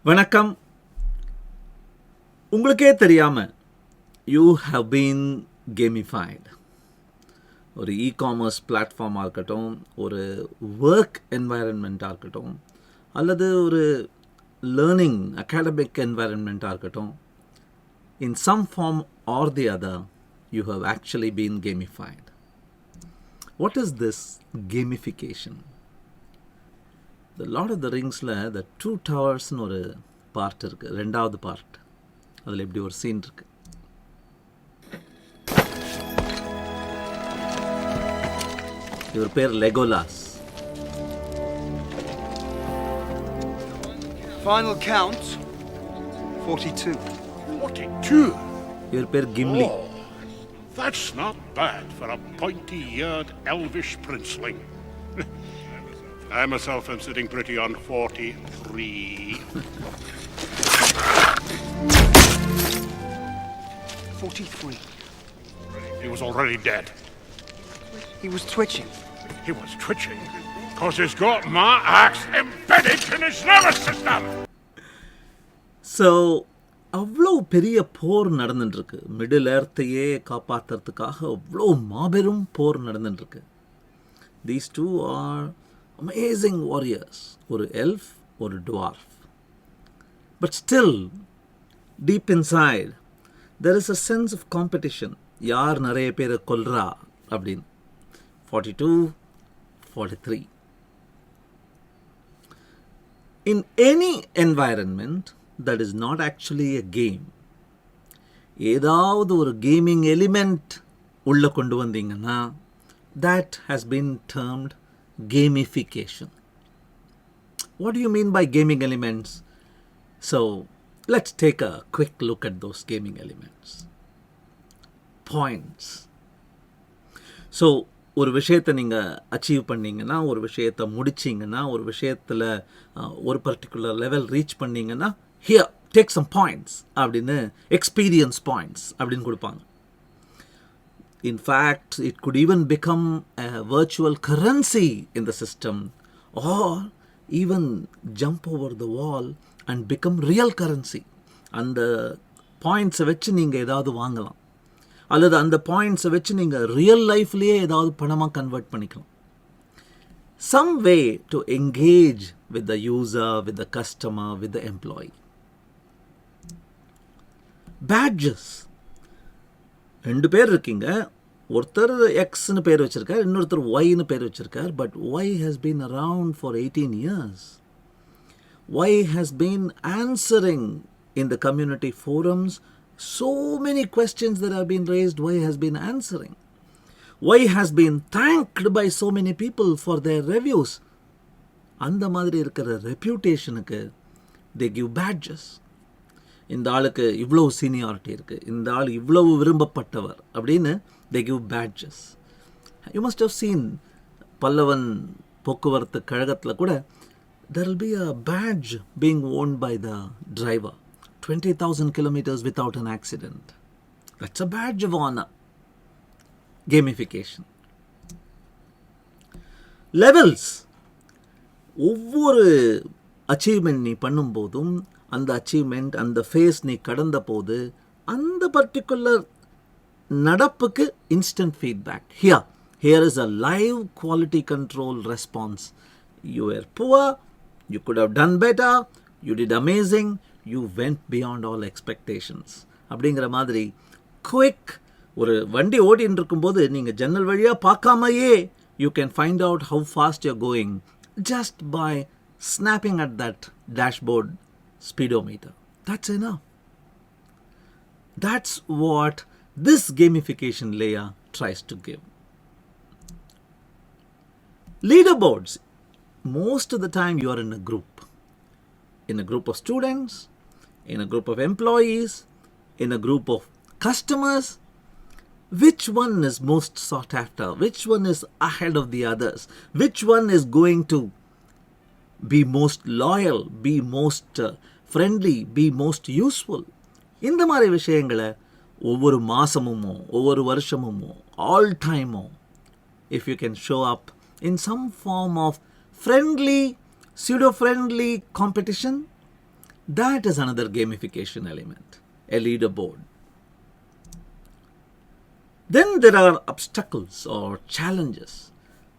வணக்கம். உங்களுக்கே தெரியாம யூ ஹவ் பீன் கேமிஃபைடு. ஒரு இ-காமர்ஸ் பிளாட்ஃபார்மாக இருக்கட்டும், ஒரு ஒர்க் என்வாயரன்மெண்ட்டாக இருக்கட்டும், அல்லது ஒரு லேர்னிங் அகாடமிக் என்வாயரன்மெண்ட்டாக இருக்கட்டும், in some form or the other you have actually been gamified. What is this gamification? The lord of the ரிங்ஸில் த டூ டவர்ஸ்னு ஒரு பார்ட் இருக்குது, ரெண்டாவது பார்ட். அதில் இப்படி ஒரு சீன் இருக்கு. இவர் பேர் லெகோலாஸ். Final count 42. 42? இவர் பேர் கிம்லி. Oh, that's not bad for a pointy-eared elvish princeling. I myself am sitting pretty on 43. 43. He was already dead. He was twitching. He was twitching because he's got my axe embedded in his nervous system. So அவ்வளோ பெரிய போர் நடந்துட்டுருக்கு. Middle எர்த்தையே காப்பாற்றுறதுக்காக அவ்வளோ மாபெரும் போர் நடந்துட்டுருக்கு. These two are amazing warriors. ஒரு elf, ஒரு dwarf. But still, deep inside, there is a sense of competition. யார் நிறைய பேரை கொல்றா அப்படின்னு. 42, 43. In any environment that is not actually a game, ஏதாவது ஒரு கேமிங் எலிமெண்ட் உள்ள கொண்டு வந்தீங்கன்னா, that has been termed gamification. What do you mean by gaming elements? So let's take a quick look at those gaming elements. Points. So ஒரு விஷயத்தை நீங்கள் achieve பண்ணிங்கன்னா, ஒரு விஷயத்தை முடிச்சிங்கன்னா, ஒரு விஷயத்தில் ஒரு பர்டிகுலர் லெவல் ரீச் பண்ணிங்கன்னா, ஹியர் டேக் சம் பாயிண்ட்ஸ் அப்படின்னு, எக்ஸ்பீரியன்ஸ் பாயிண்ட்ஸ் அப்படின்னு கொடுப்பாங்க. In fact, it could even become a virtual currency in the system, or even jump over the wall and become real currency. அந்த பாயிண்ட்ஸை வச்சு நீங்கள் ஏதாவது வாங்கலாம், அல்லது அந்த பாயிண்ட்ஸை வச்சு நீங்கள் ரியல் லைஃப்லேயே ஏதாவது பணமாக கன்வெர்ட் பண்ணிக்கலாம். Some way to engage with the user, with the customer, with the employee. Badges. ரெண்டு பேர் இருக்கீங்க. ஒருத்தர் எக்ஸ்னு பேர் வச்சிருக்கார், இன்னொருத்தர் ஒய்னு பேர் வச்சிருக்கார். But Y has been around for 18 years. Y has been answering in the community forums. So many questions that have been raised, Y has been answering. Y has been thanked by so many people for their reviews. அந்த மாதிரி இருக்கிற ரெப்யூட்டேஷனுக்கு they give badges. இந்த ஆளுக்கு இவ்வளோ seniority இருக்குது, இந்த ஆள் இவ்வளவு விரும்பப்பட்டவர் அப்படின்னு they give badges. You must have seen Pallavan போக்குவரத்து கழகத்தில் கூட there will be a badge being worn by the driver. 20,000 kilometers without an accident. That's a badge of honor. Gamification. Levels. ஒவ்வொரு அச்சீவ்மெண்ட் நீ பண்ணும்போதும், அந்த அச்சீவ்மெண்ட், அந்த ஃபேஸ் நீ கடந்த போது, அந்த பர்டிகுலர் நடப்புக்கு instant feedback. Here is a live quality control response. You were poor, you could have done better, you did amazing, you went beyond all expectations. அப்படிங்கிற மாதிரி குவிக். ஒரு வண்டி ஓடின்னு இருக்கும்போது நீங்கள் ஜன்னல் வழியாக பார்க்காமையே you can find out how fast you're going just by snapping at that dashboard speedometer. That's enough. That's what this gamification layer tries to give. Leaderboards. Most of the time you are in a group. In a group of students, in a group of employees, in a group of customers. Which one is most sought after? Which one is ahead of the others? Which one is going to be most loyal, be most friendly, be most useful? இந்த மாதிரி விஷயங்களை ஒவ்வொரு மாதமுமோ ஒவ்வொரு வருஷமுமோ all டைமோ if you can show up in some form of friendly, pseudo-friendly competition, That is another gamification element, a leaderboard. Then there are obstacles or challenges,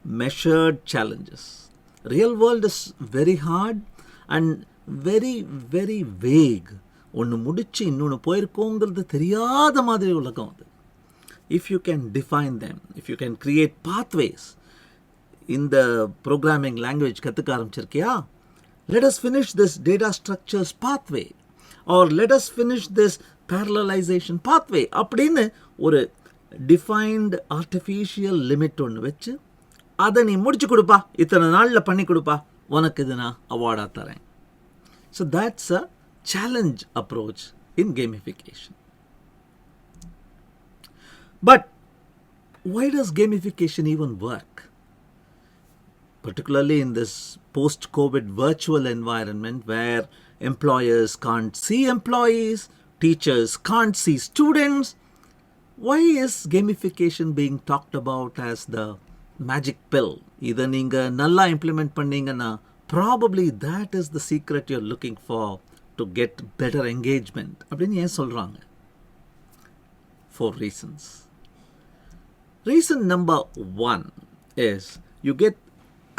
measured challenges. Real world is very hard and very vague. ஒன்று முடிச்சு இன்னொன்று போயிருக்கோங்கிறது தெரியாத மாதிரி உலகம் அது. If you can define them, if you can create pathways, இந்த programming language கற்றுக்க ஆரம்பிச்சிருக்கியா? Let us finish this data structures pathway or let us finish this parallelization pathway அப்படின்னு ஒரு defined artificial limit ஒன்று வச்சு அதை நீ முடிச்சு கொடுப்பா, இத்தனை நாளில் பண்ணி கொடுப்பா, உனக்கு இது நான் அவார்டாக தரேன். So that's a challenge approach in gamification. But why does gamification even work? Particularly in this post-COVID virtual environment where employers can't see employees, teachers can't see students, why is gamification being talked about as the magic pill? இதை நீங்கள் நல்லா implement பண்ணீங்கன்னா probably that is the secret you're looking for to get better engagement அப்படின்னு ஏன் சொல்கிறாங்க? For reasons. Reason number one is you get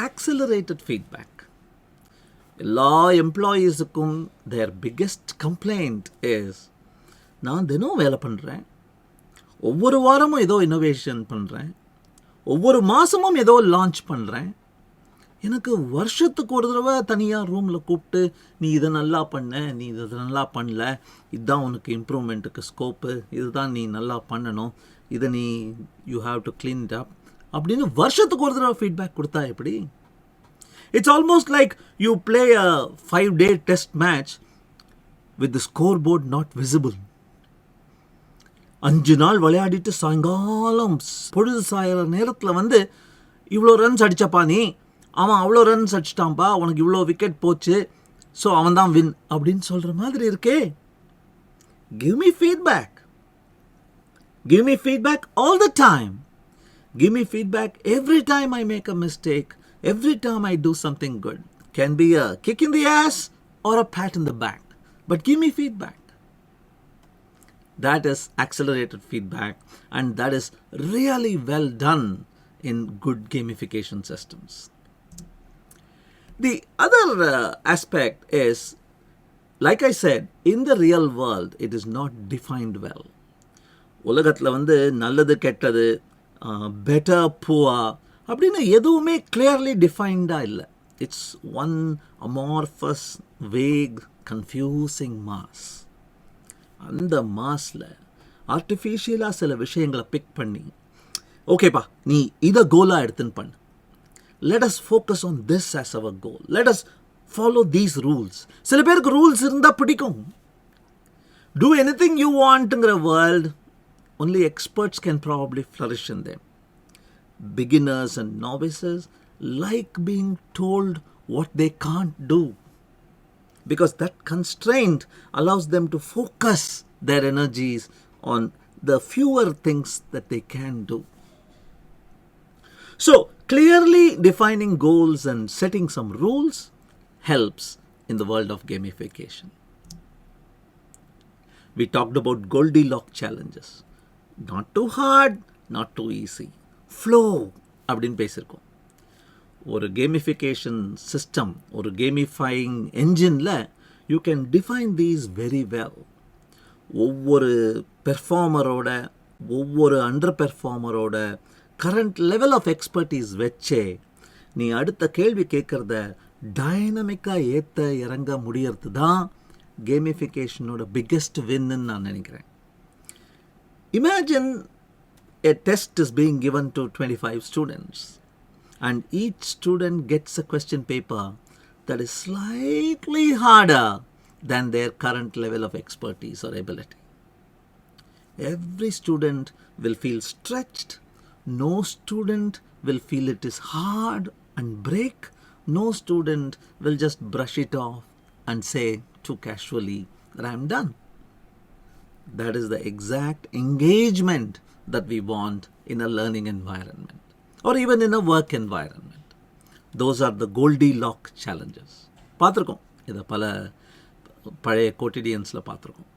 accelerated feedback. எல்லா எம்ப்ளாயீஸுக்கும் their biggest complaint is நான் தினம் வேலை பண்ணுறேன், ஒவ்வொரு வாரமும் ஏதோ இன்னோவேஷன் பண்ணுறேன், ஒவ்வொரு மாதமும் ஏதோ லான்ச் பண்ணுறேன், எனக்கு வருஷத்துக்கு ஒரு தடவை தனியாக ரூமில் கூப்பிட்டு நீ இதை நல்லா பண்ண, நீ இதை நல்லா பண்ணல, இதுதான் உனக்கு இம்ப்ரூவ்மெண்ட்டுக்கு ஸ்கோப்பு, இதுதான் நீ நல்லா பண்ணணும், இதை நீ you have to clean it up அப்படின்னு வருஷத்துக்கு ஒரு தடவை ஃபீட்பேக் கொடுத்தா எப்படி? It's almost like you play a 5-day test match with the scoreboard not visible. 5 நாள் விளையாடிட்டு சாயங்காலம் பொழுது சாயிற நேரத்தில் வந்து இவ்வளோ ரன்ஸ் அடித்தப்பா நீ, அவன் அவ்வளோ ரன்ஸ் அடிச்சிட்டான்ப்பா, உனக்கு இவ்வளோ விக்கெட் போச்சு, ஸோ அவன் தான் வின் அப்படின்னு சொல்கிற மாதிரி இருக்கே. Give me feedback. Give me feedback all the time. Give me feedback every time I make a mistake, every time I do something good. Can be a kick in the ass or a pat in the back. But give me feedback. That is accelerated feedback, and that is really well done in good gamification systems. The other aspect is, like I said, in the real world, it is not defined well. உலகத்தில் வந்து நல்லது கெட்டது, better poor அப்படின்னு எதுவுமே clearly டிஃபைன்டாக இல்லை. It's one amorphous wake confusing mass. அந்த மாஸில் ஆர்டிஃபிஷியலாக சில விஷயங்களை பிக் பண்ணி, ஓகேப்பா நீ இதை கோலாக எடுத்துன்னு பண்ணு, let us focus on this as our goal, let us follow these rules. சில பேருக்கு ரூல்ஸ் இருந்தால் பிடிக்கும். Do anything you want-ங்கிற world only experts can probably flourish in them. Beginners and novices like being told what they can't do, because that constraint allows them to focus their energies on the fewer things that they can do. So, clearly defining goals and setting some rules helps in the world of gamification. We talked about Goldilocks challenges. Not too hard, not too easy. Flow அப்படின்னு பேசியிருக்கோம். ஒரு gamification system, ஒரு gamifying என்ஜினில் you can define these very well. ஒவ்வொரு பெர்ஃபார்மரோட, ஒவ்வொரு அண்டர் பெர்ஃபார்மரோட கரண்ட் லெவல் ஆஃப் எக்ஸ்பர்டீஸ் வச்சே நீ அடுத்த கேள்வி கேட்குறத டைனமிக்காக ஏற்ற இறங்க முடியறது தான் கேமிஃபிகேஷனோட பிக்கெஸ்ட் வின்னு நான் நினைக்கிறேன். Imagine a test is being given to 25 students and each student gets a question paper that is slightly harder than their current level of expertise or ability. Every student will feel stretched. No student will feel it is hard and break. No student will just brush it off and say too casually that I am done. That is the exact engagement that we want in a learning environment or even in a work environment. Those are the Goldilocks challenges. பார்த்துருக்கோம் இதை பல பழைய கோட்டிடியன்ஸில் பார்த்துருக்கோம்.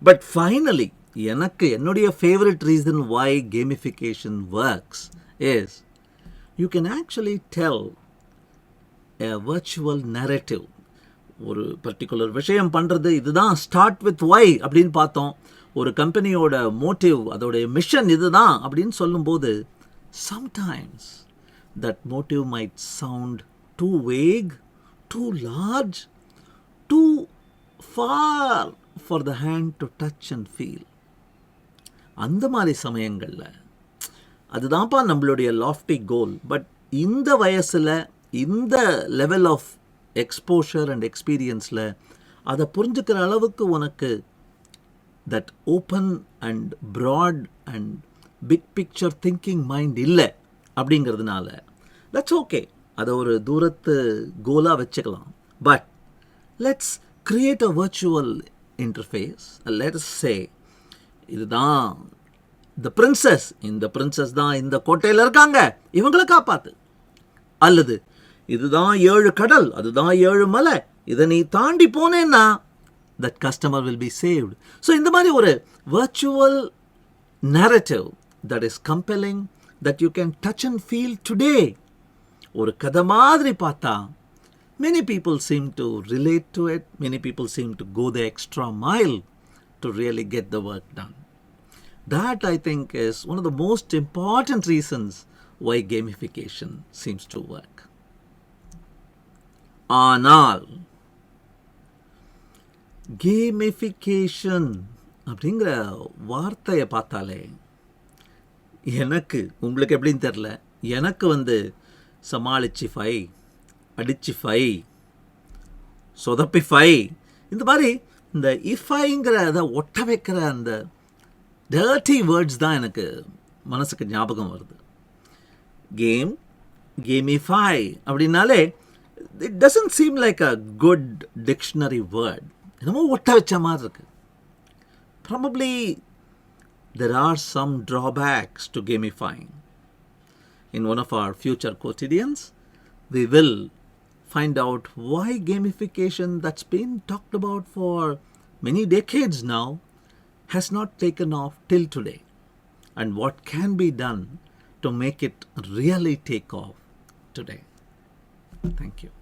But finally எனக்கு என்னுடைய favourite reason why gamification works is you can actually tell a virtual narrative. ஒரு particular விஷயம் பண்ணுறது இதுதான் ஸ்டார்ட் வித் ஒய் அப்படின்னு பார்த்தோம். ஒரு கம்பெனியோட மோட்டிவ் அதோடைய மிஷன் இதுதான் அப்படின்னு சொல்லும்போது sometimes that motive might sound too vague, too large, too far for the hand to touch and feel. அந்த மாதிரி சமயங்களில் அதுதான்ப்பா நம்மளுடைய லாஃப்டி கோல். பட் இந்த வயசில் இந்த லெவல் ஆஃப் எக்ஸ்போஷர் அண்ட் எக்ஸ்பீரியன்ஸில் அதை புரிஞ்சுக்கிற அளவுக்கு உனக்கு that open and broad and big picture thinking mind இல்லை அப்படிங்கிறதுனால தட்ஸ் ஓகே, அதை ஒரு தூரத்து கோலாக வச்சுக்கலாம். But let's create a virtual interface. Let's say இதுதான் இந்த பிரின்சஸ், இந்த பிரின்சஸ் தான் இந்த கோட்டையில் இருக்காங்க, இவங்களை காப்பாத்து. அல்லது இதுதான் 7 கடல், அதுதான் 7 மலை, இதை நீ தாண்டி போனேன்னா that customer will be saved. So இந்த மாதிரி ஒரு virtual narrative that is compelling, that you can touch and feel today. ஒரு கதை மாதிரி பார்த்தா many people seem to relate to it, many people seem to go the extra mile to really get the work done. That I think is one of the most important reasons why gamification seems to work. ஆனால் gamification அப்படிங்கிற வார்த்தையை பார்த்தாலே எனக்கு உங்களுக்கு எப்படின்னு தெரில, எனக்கு சமாளிச்சிஃபை, அடிச்சிஃபை, சொதப்பிஃபை, இந்த மாதிரி இந்த இஃபைங்கிறத ஒட்ட வைக்கிற அந்த டர்ட்டி வேர்ட்ஸ் தான் எனக்கு மனசுக்கு ஞாபகம் வருது. கேம், கேமிஃபை அப்படின்னாலே it doesn't seem like a good dictionary word. என்னமோ ஒட்ட வச்ச மாதிரி இருக்கு. Probably there are some drawbacks to gamifying. In one of our future quotidians, we will find out why gamification that's been talked about for many decades now has not taken off till today, and what can be done to make it really take off today. Thank you.